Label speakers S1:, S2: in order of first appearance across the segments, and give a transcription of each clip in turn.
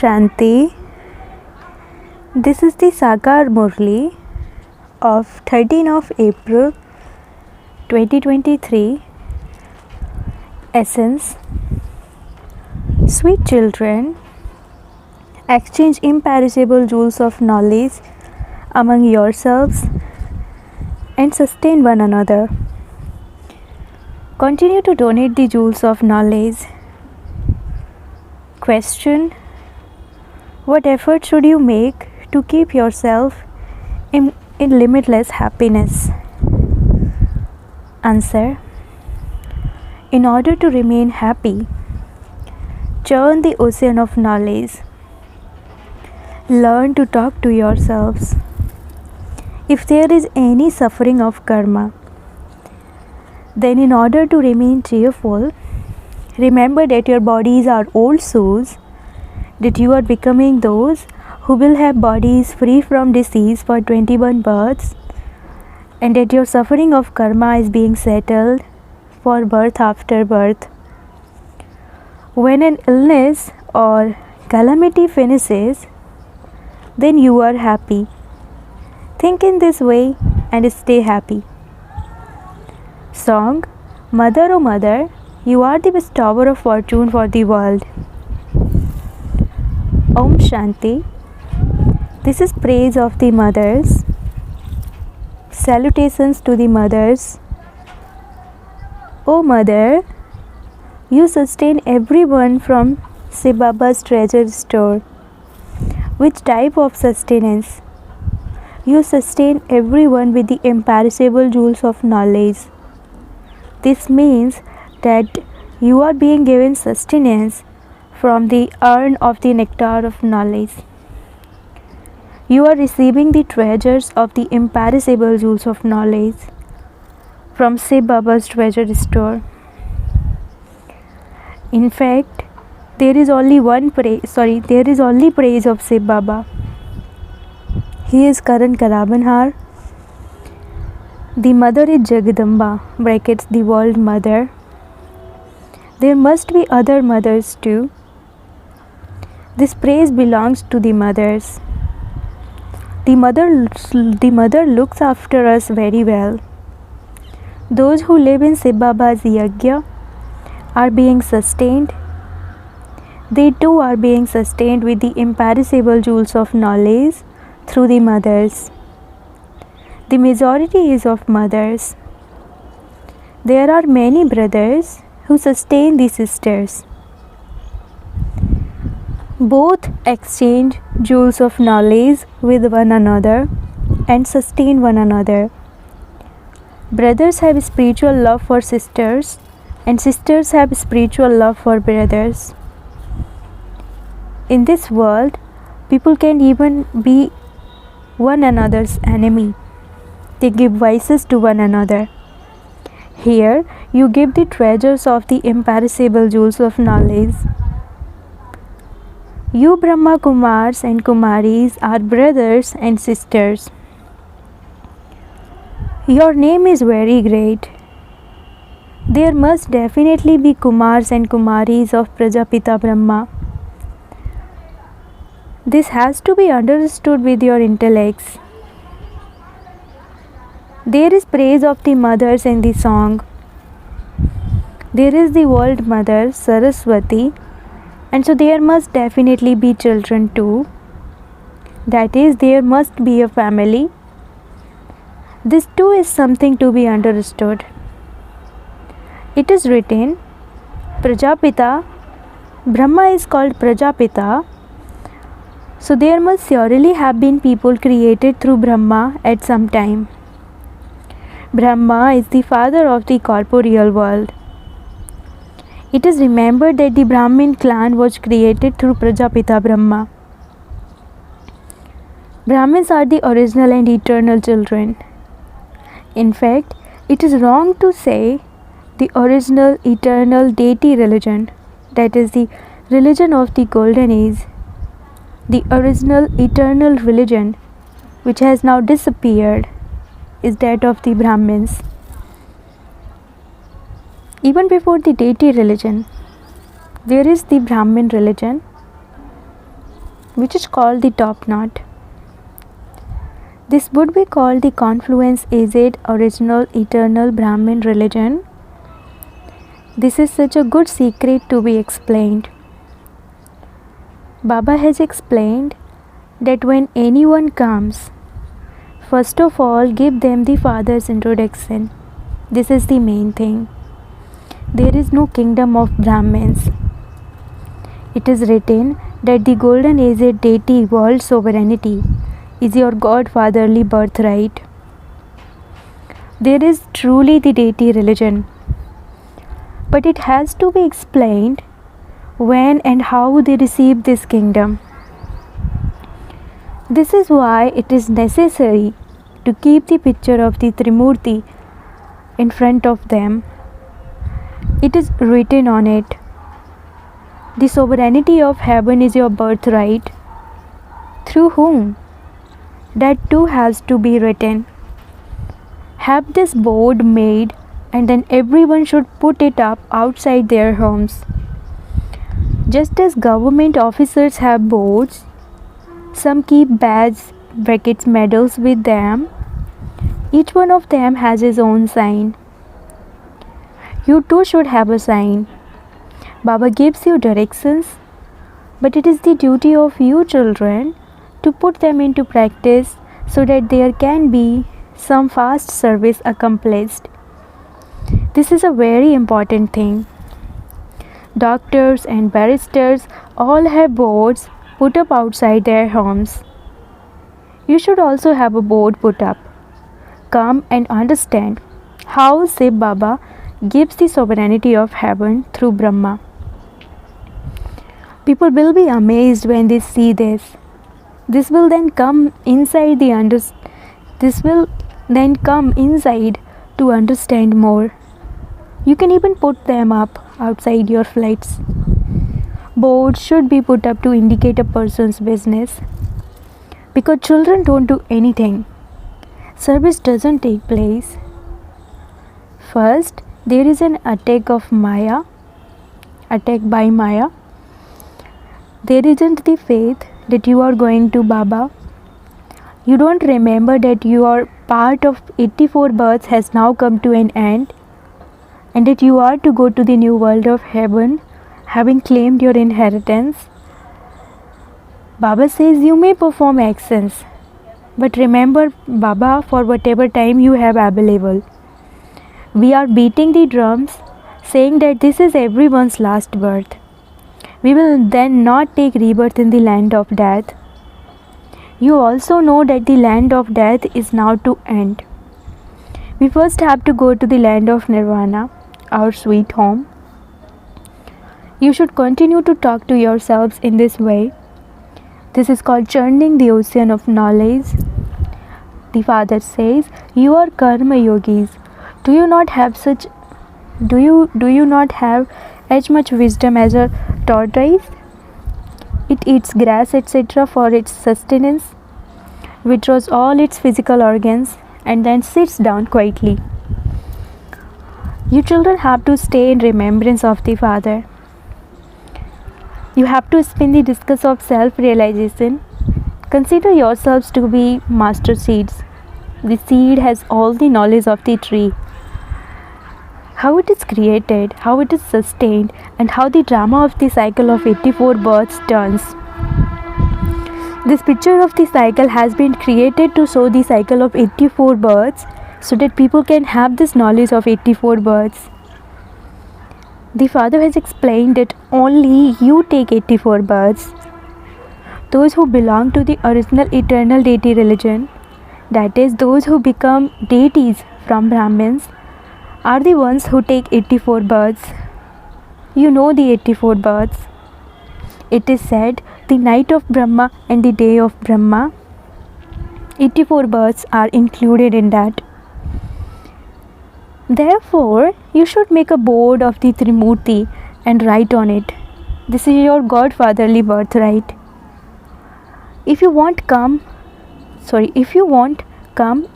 S1: Shanti. This is the Sakar Murli of 13 of April 2023. Essence. Sweet children, exchange imperishable jewels of knowledge among yourselves and sustain one another. Continue to donate the jewels of knowledge. Question: what effort should you make to keep yourself in limitless happiness? Answer: in order to remain happy, churn the ocean of knowledge. Learn to talk to yourselves. If there is any suffering of karma, then in order to remain cheerful, remember that your bodies are old souls, that you are becoming those who will have bodies free from disease for 21 births, and that your suffering of karma is being settled for birth after birth. When an illness or calamity finishes, then you are happy. Think in this way and stay happy. Song: Mother, oh Mother, you are the bestower of fortune for the world. Om Shanti. This is praise of the mothers. Salutations to the mothers. O Mother, you sustain everyone from Shiv Baba's treasure store. Which type of sustenance? You sustain everyone with the imperishable jewels of knowledge. This means that you are being given sustenance from the urn of the nectar of knowledge. You are receiving the treasures of the imperishable jewels of knowledge from Shiv Baba's treasure store. In fact, there is only praise of Shiv Baba. He is Karan Karabanhar. The mother is Jagadamba, brackets the world mother. There must be other mothers too. This praise belongs to the mothers. The mother looks after us very well. Those who live in Shiv Baba's yajna are being sustained. They too are being sustained with the imperishable jewels of knowledge through the mothers. The majority is of mothers. There are many brothers who sustain the sisters. Both exchange jewels of knowledge with one another and sustain one another. Brothers have spiritual love for sisters, and sisters have spiritual love for brothers. In this world, people can even be one another's enemy. They give vices to one another. Here, you give the treasures of the imperishable jewels of knowledge. You Brahma Kumars and Kumaris are brothers and sisters. Your name is very great. There must definitely be Kumars and Kumaris of Prajapita Brahma. This has to be understood with your intellects. There is praise of the mothers in the song. There is the world mother, Saraswati, and so there must definitely be children too. That is, there must be a family. This too is something to be understood. It is written, Prajapita, Brahma is called Prajapita, so there must surely have been people created through Brahma at some time. Brahma is the father of the corporeal world. It is remembered that the Brahmin clan was created through Prajapita Brahma. Brahmins are the original and eternal children. In fact, it is wrong to say the original eternal deity religion, that is the religion of the golden age. The original eternal religion, which has now disappeared, is that of the Brahmins. Even before the deity religion, there is the Brahmin religion. which is called the top knot. This would be called the confluence aged original eternal Brahmin religion. This is such a good secret to be explained. Baba has explained that when anyone comes, first of all give them the Father's introduction. This is the main thing. There is no kingdom of Brahmins. It is written that the golden aged deity world sovereignty is your godfatherly birthright. There is truly the deity religion, but it has to be explained when and how they receive this kingdom. This is why it is necessary to keep the picture of the Trimurti in front of them. It is written on it, the sovereignty of heaven is your birthright. Through whom? That too has to be written. Have this board made and then everyone should put it up outside their homes. Just as government officers have boards, some keep badges, brackets, medals with them. Each one of them has his own sign. You too should have a sign. Baba gives you directions, but it is the duty of you children to put them into practice so that there can be some fast service accomplished. This is a very important thing. Doctors and barristers all have boards put up outside their homes. You should also have a board put up. Come and understand how Shiv Baba gives the sovereignty of heaven through Brahma. People will be amazed when they see this. This will then come inside to understand more. You can even put them up outside your flights. Boards should be put up to indicate a person's business. Because children don't do anything. Service doesn't take place. First, there is an attack by Maya. There isn't the faith that you are going to Baba. You don't remember that your part of 84 births has now come to an end and that you are to go to the new world of heaven having claimed your inheritance. Baba says you may perform actions, but remember Baba for whatever time you have available. We are beating the drums saying that this is everyone's last birth. We will then not take rebirth in the land of death. You also know that the land of death is now to end. We first have to go to the land of Nirvana, our sweet home. You should continue to talk to yourselves in this way. This is called churning the ocean of knowledge. The Father says, you are karma yogis. Do you not have as much wisdom as a tortoise? It eats grass, etc. for its sustenance, withdraws all its physical organs, and then sits down quietly. You children have to stay in remembrance of the Father. You have to spin the discus of self-realization. Consider yourselves to be master seeds. The seed has all the knowledge of the tree. How it is created, how it is sustained, and how the drama of the cycle of 84 births turns. This picture of the cycle has been created to show the cycle of 84 births so that people can have this knowledge of 84 births. The Father has explained that only you take 84 births. Those who belong to the original eternal deity religion, that is, those who become deities from Brahmins, are the ones who take 84 births. You know the 84 births. It is said, the night of Brahma and the day of Brahma, 84 births are included in that. Therefore, you should make a board of the Trimurti and write on it, this is your godfatherly birthright. If you want, come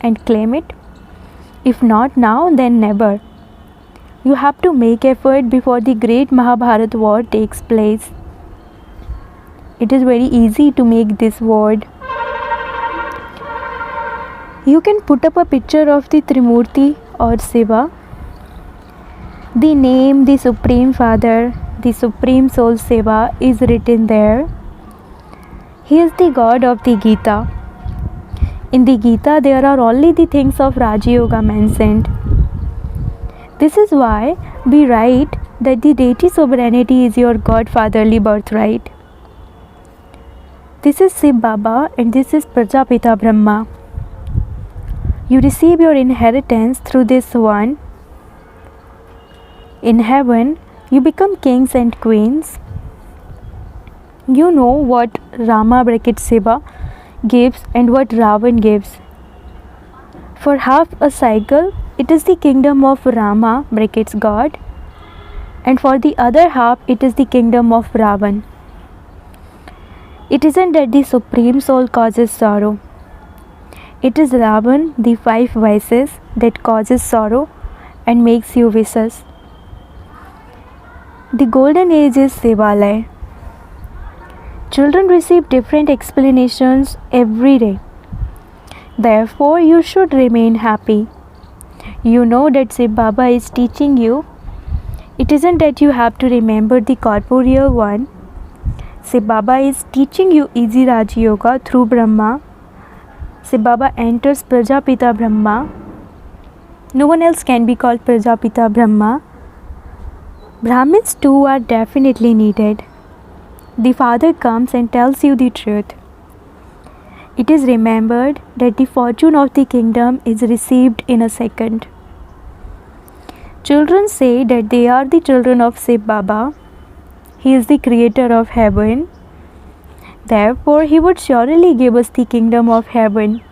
S1: and claim it. If not now, then never. You have to make effort before the great Mahabharata war takes place. It is very easy to make this word. You can put up a picture of the Trimurti or Shiva. The name, the Supreme Father, the Supreme Soul Shiva is written there. He is the God of the Gita. In the Gita, there are only the things of Raja Yoga mentioned. This is why we write that the deity sovereignty is your godfatherly birthright. This is Shiv Baba and this is Prajapita Brahma. You receive your inheritance through this one. In heaven, you become kings and queens. You know what Rama bracket Shiva gives and what Ravan gives. For half a cycle, it is the kingdom of Rama brackets God, and for the other half, it is the kingdom of Ravan. It isn't that the Supreme Soul causes sorrow. It is Ravan, the 5 vices, that causes sorrow and makes you vicious. The golden age is Shivalaya. Children receive different explanations every day. Therefore, you should remain happy. You know that Shiv Baba is teaching you. It isn't that you have to remember the corporeal one. Shiv Baba is teaching you easy Raja Yoga through Brahma. Shiv Baba enters Prajapita Brahma. No one else can be called Prajapita Brahma. Brahmins too are definitely needed. The Father comes and tells you the truth. It is remembered that the fortune of the kingdom is received in a second. Children say that they are the children of Shiv Baba. He is the creator of heaven. Therefore, he would surely give us the kingdom of heaven.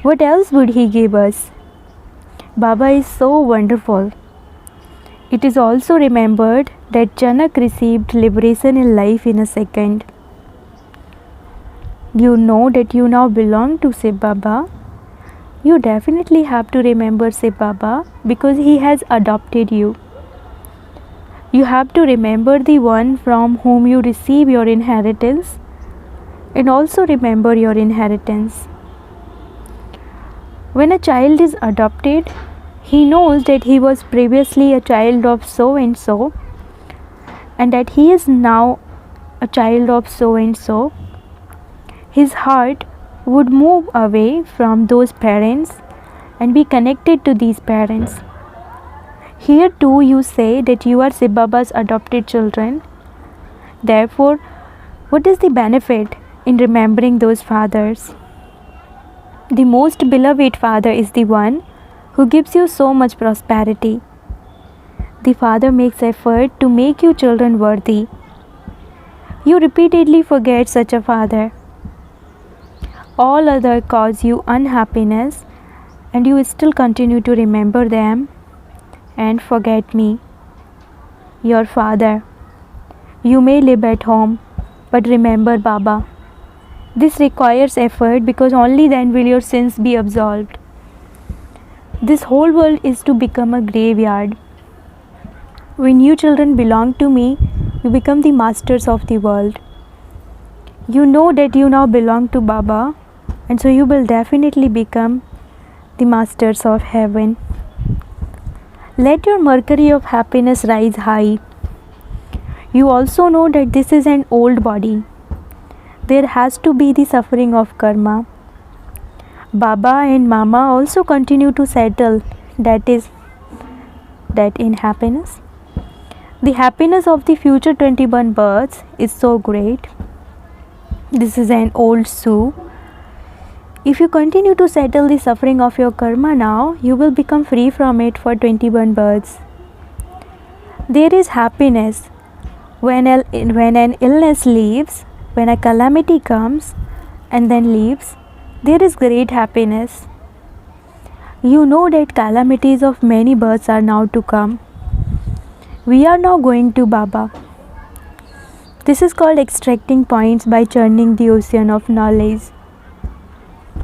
S1: What else would he give us? Baba is so wonderful. It is also remembered that Janak received liberation in life in a second. You know that you now belong to Shiv Baba. You definitely have to remember Shiv Baba because he has adopted you. You have to remember the one from whom you receive your inheritance and also remember your inheritance. When a child is adopted, he knows that he was previously a child of so and so and that he is now a child of so and so. His heart would move away from those parents and be connected to these parents. Here too you say that you are Shiv Baba's adopted children. Therefore, what is the benefit in remembering those fathers? The most beloved father is the one who gives you so much prosperity. The Father makes effort to make you children worthy. You repeatedly forget such a father. All others cause you unhappiness and you still continue to remember them and forget me, your father. You may live at home, but remember Baba. This requires effort because only then will your sins be absolved. This whole world is to become a graveyard. When you children belong to me, you become the masters of the world. You know that you now belong to Baba, and so you will definitely become the masters of heaven. Let your mercury of happiness rise high. You also know that this is an old body. There has to be the suffering of karma. Baba and Mama also continue to settle that in happiness. The happiness of the future 21 births is so great. This is an old shoe. If you continue to settle the suffering of your karma now, you will become free from it for 21 births. There is happiness when an illness leaves, when a calamity comes and then leaves. There is great happiness. You know that calamities of many births are now to come. We are now going to Baba. This is called extracting points by churning the ocean of knowledge.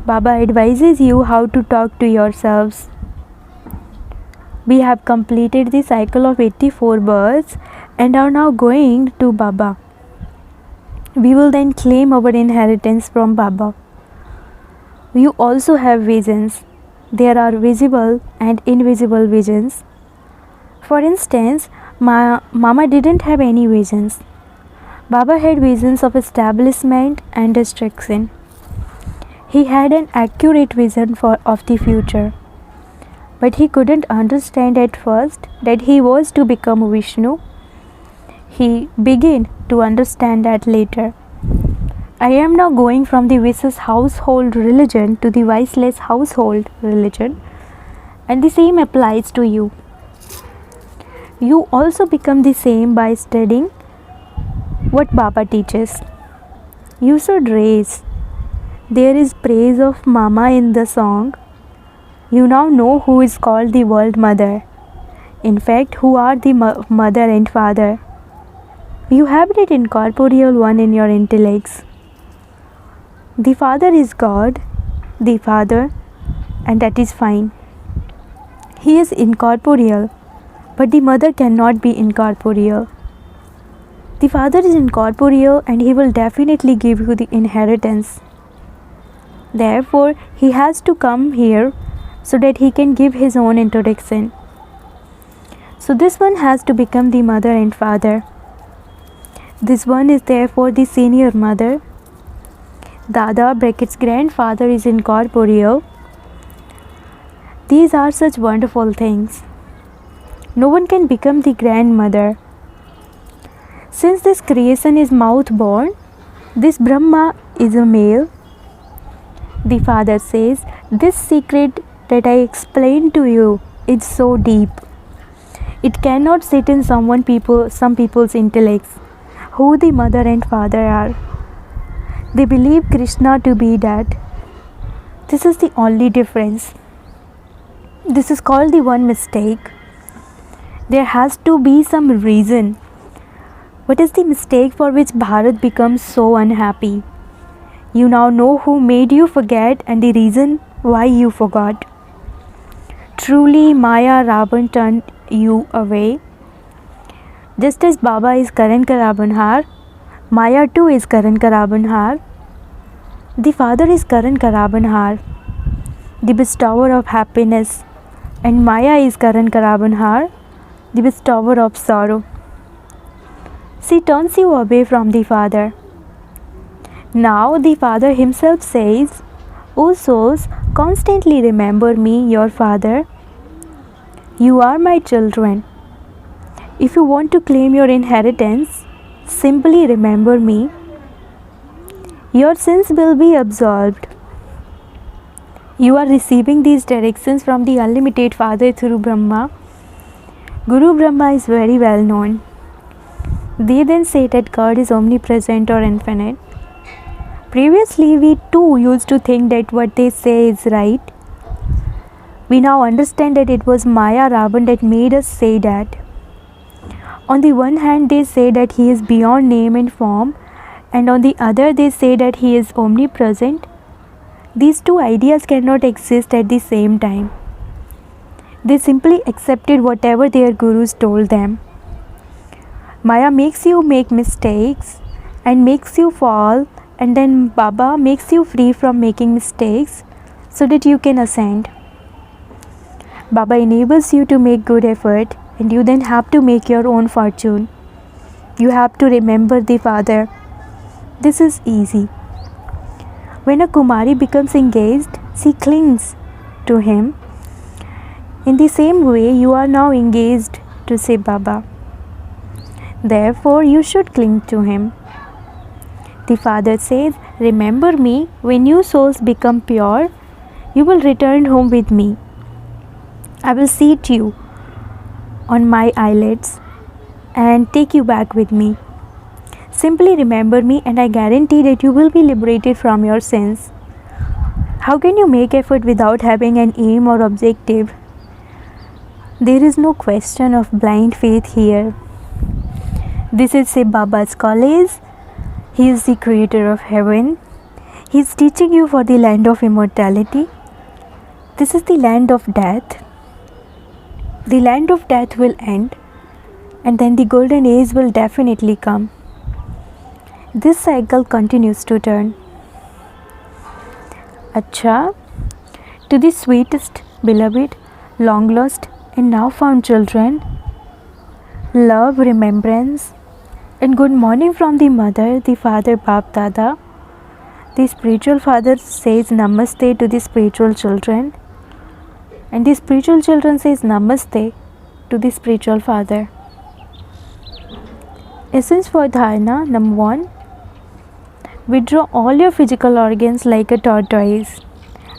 S1: Baba advises you how to talk to yourselves. We have completed the cycle of 84 births and are now going to Baba. We will then claim our inheritance from Baba. You also have visions. There are visible and invisible visions. For instance, Mama didn't have any visions. Baba had visions of establishment and destruction. He had an accurate vision of the future. But he couldn't understand at first that he was to become Vishnu. He began to understand that later. I am now going from the vicious household religion to the viceless household religion, and the same applies to you. You also become the same by studying what Baba teaches. You should raise. There is praise of Mama in the song. You now know who is called the world mother. In fact, who are the mother and father. You have that incorporeal one in your intellects. The Father is God, the Father, and that is fine. He is incorporeal, but the mother cannot be incorporeal. The Father is incorporeal and he will definitely give you the inheritance. Therefore, he has to come here so that he can give his own introduction. So this one has to become the mother and father. This one is therefore the senior mother. Dada brackets grandfather is incorporeal. These are such wonderful things. No one can become the grandmother. Since this creation is mouth-born, this Brahma is a male. The Father says, this secret that I explained to you is so deep. It cannot sit in some people's intellects, who the mother and father are. They believe Krishna to be that. This is the only difference. This is called the one mistake. There has to be some reason. What is the mistake for which Bharat becomes so unhappy? You now know who made you forget and the reason why you forgot. Truly, Maya Ravan turned you away. Just as Baba is Karan ka Rabanhar, Maya too is Karan ka Rabanhar. The Father is Karan ka Rabanhar, the bestower of happiness, and Maya is Karan ka Rabanhar, the bestower of sorrow. She turns you away from the Father. Now the Father himself says, O souls, constantly remember me, your Father. You are my children. If you want to claim your inheritance, simply remember me. Your sins will be absolved. You are receiving these directions from the unlimited Father through Brahma. Guru Brahma is very well known. They then say that God is omnipresent or infinite. Previously, we too used to think that what they say is right. We now understand that it was Maya Ravan that made us say that. On the one hand, they say that he is beyond name and form, and on the other, they say that he is omnipresent. These two ideas cannot exist at the same time. They simply accepted whatever their gurus told them. Maya makes you make mistakes and makes you fall, and then Baba makes you free from making mistakes so that you can ascend. Baba enables you to make good effort, and you then have to make your own fortune. You have to remember the Father. This is easy. When a Kumari becomes engaged, she clings to him. In the same way, you are now engaged to Sai Baba. Therefore, you should cling to him. The Father says, remember me, when you souls become pure, you will return home with me. I will seat you on my eyelids and take you back with me. Simply remember me and I guarantee that you will be liberated from your sins. How can you make effort without having an aim or objective? There is no question of blind faith here. This is Sai Baba's college. He is the creator of heaven. He is teaching you for the land of immortality. This is the land of death. The land of death will end, and then the golden age will definitely come. This cycle continues to turn. Acha, to the sweetest, beloved, long lost, and now found children, love, remembrance, and good morning from the mother, the father, Bap Dada. The spiritual father says Namaste to the spiritual children, and the spiritual children says Namaste to the spiritual father. Essence for dharana. Number 1. Withdraw all your physical organs like a tortoise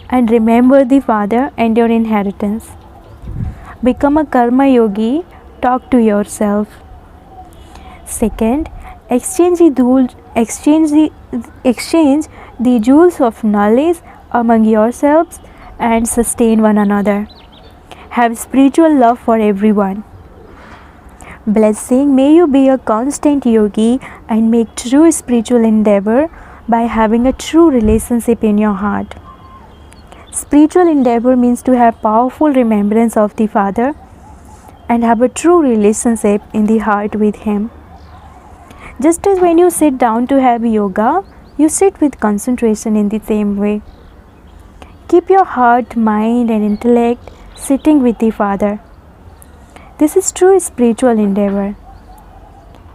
S1: and remember the father and your inheritance. Become a karma yogi. Talk to yourself. Second, exchange the jewels of knowledge among yourselves and sustain one another. Have spiritual love for everyone. Blessing, may you be a constant yogi and make true spiritual endeavor by having a true relationship in your heart. Spiritual endeavor means to have powerful remembrance of the Father and have a true relationship in the heart with Him. Just as when you sit down to have yoga, you sit with concentration in the same way. Keep your heart, mind, and intellect sitting with the Father. This is true spiritual endeavor.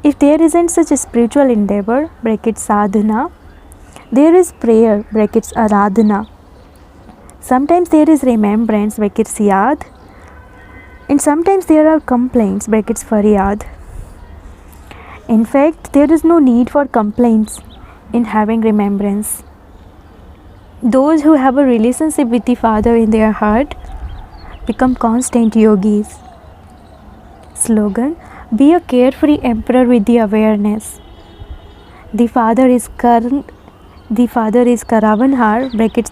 S1: If there isn't such a spiritual endeavor, sadhana, there is prayer, aradhana. Sometimes there is remembrance, yad, and sometimes there are complaints, faryad. In fact, there is no need for complaints in having remembrance. Those who have a relationship with the Father in their heart become constant yogis. Slogan, be a carefree emperor with the awareness. The Father is Karavanhar,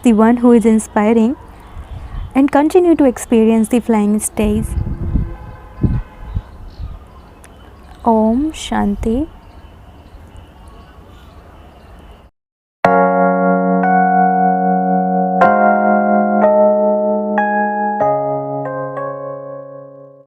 S1: the one who is inspiring, and continue to experience the flying stays. Om Shanti.